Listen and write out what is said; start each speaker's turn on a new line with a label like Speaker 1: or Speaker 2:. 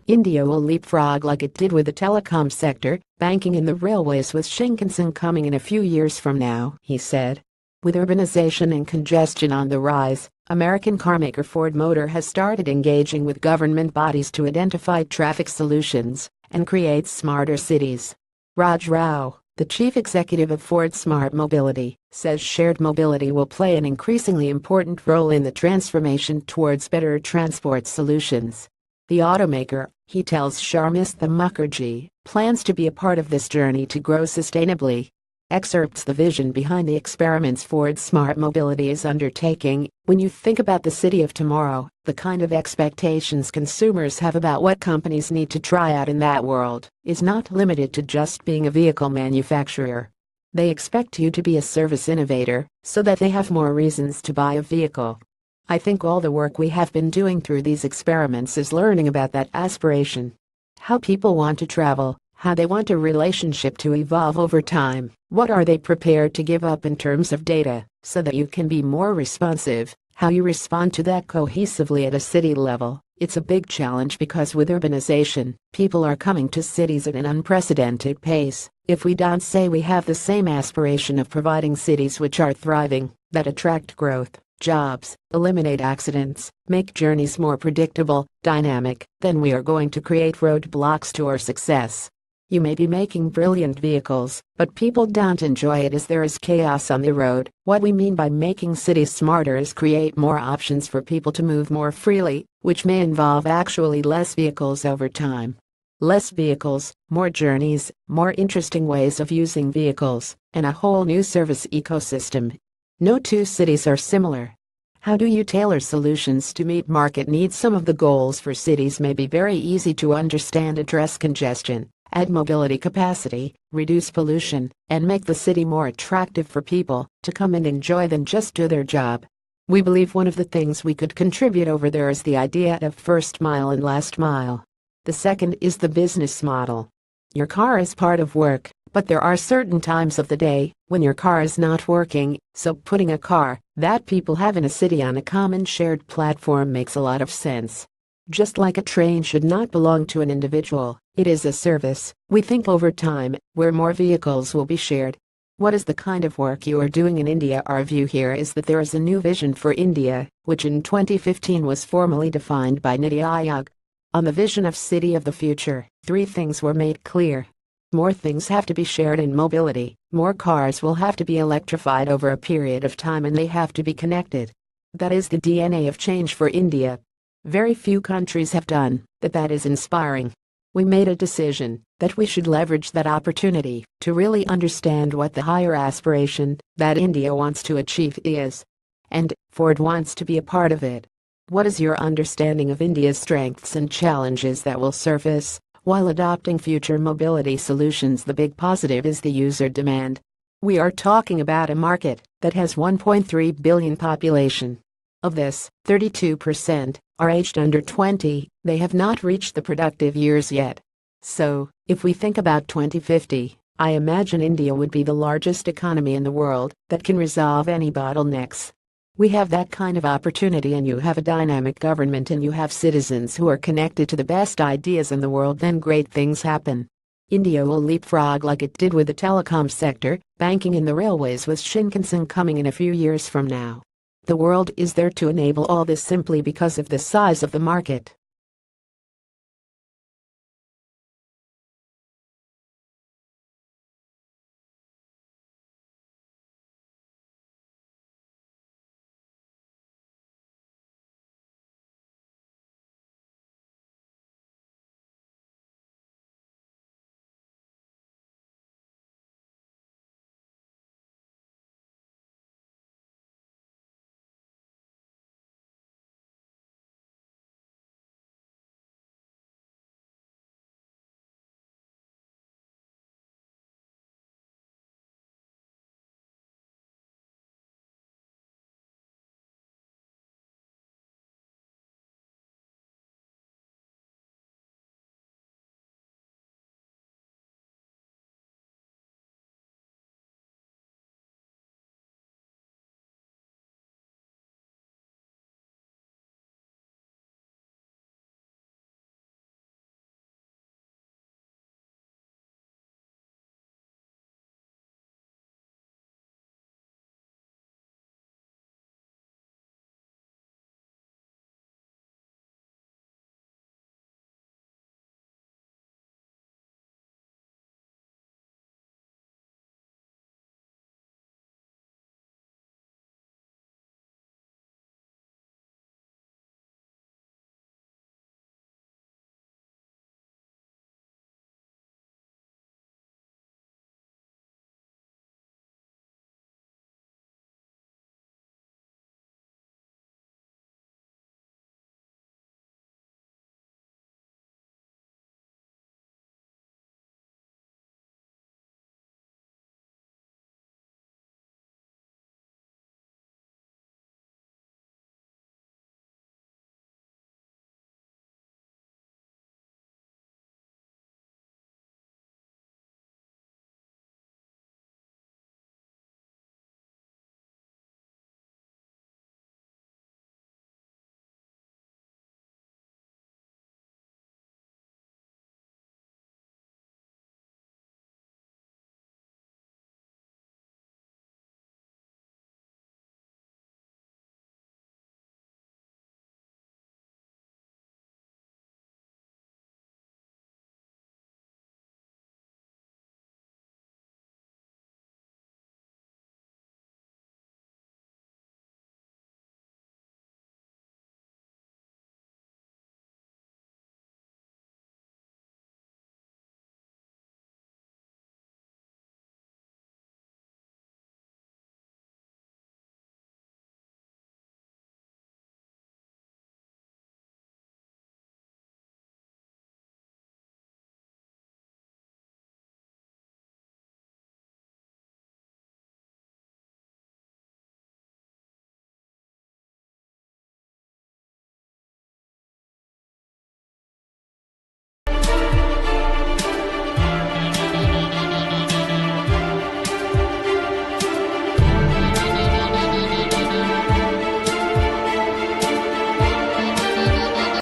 Speaker 1: India will leapfrog like it did with the telecom sector, banking and the railways with Shinkansen coming in a few years from now, he said. With urbanization and congestion on the rise, American carmaker Ford Motor has started engaging with government bodies to identify traffic solutions and create smarter cities. Raj Rao, the chief executive of Ford Smart Mobility, says shared mobility will play an increasingly important role in the transformation towards better transport solutions. The automaker, he tells Sharmistha Mukherjee, plans to be a part of this journey to grow sustainably. Excerpts the vision behind the experiments Ford Smart Mobility is undertaking. When you think about the city of tomorrow, the kind of expectations consumers have about what companies need to try out in that world is not limited to just being a vehicle manufacturer. They expect you to be a service innovator so that they have more reasons to buy a vehicle. I think all the work we have been doing through these experiments is learning about that aspiration. How people want to travel, how they want a relationship to evolve over time, what are they prepared to give up in terms of data, so that you can be more responsive, how you respond to that cohesively at a city level. It's a big challenge because with urbanization, people are coming to cities at an unprecedented pace. If we don't say we have the same aspiration of providing cities which are thriving, that attract growth, jobs, eliminate accidents, make journeys more predictable, dynamic, then we are going to create roadblocks to our success. You may be making brilliant vehicles, but people don't enjoy it as there is chaos on the road. What we mean by making cities smarter is create more options for people to move more freely, which may involve actually less vehicles over time. Less vehicles, more journeys, more interesting ways of using vehicles, and a whole new service ecosystem. No two cities are similar. How do you tailor solutions to meet market needs? Some of the goals for cities may be very easy to understand: address congestion, add mobility capacity, reduce pollution, and make the city more attractive for people to come and enjoy than just do their job. We believe one of the things we could contribute over there is the idea of first mile and last mile. The second is the business model. Your car is part of work, but there are certain times of the day when your car is not working, so putting a car that people have in a city on a common shared platform makes a lot of sense. Just like a train should not belong to an individual, it is a service. We think over time, where more vehicles will be shared. What is the kind of work you are doing in India? Our view here is that there is a new vision for India, which in 2015 was formally defined by Niti Aayog. On the vision of City of the Future, 3 things were made clear. More things have to be shared in mobility, more cars will have to be electrified over a period of time, and they have to be connected. That is the DNA of change for India. Very few countries have done that. That is inspiring. We made a decision that we should leverage that opportunity to really understand what the higher aspiration that India wants to achieve is. And Ford wants to be a part of it. What is your understanding of India's strengths and challenges that will surface while adopting future mobility solutions? The big positive is the user demand. We are talking about a market that has 1.3 billion population. Of this, 32% are aged under 20, they have not reached the productive years yet. So, if we think about 2050, I imagine India would be the largest economy in the world that can resolve any bottlenecks. We have that kind of opportunity, and you have a dynamic government and you have citizens who are connected to the best ideas in the world, then great things happen. India will leapfrog like it did with the telecom sector, banking and the railways with Shinkansen coming in a few years from now. The world is there to enable all this simply because of the size of the market.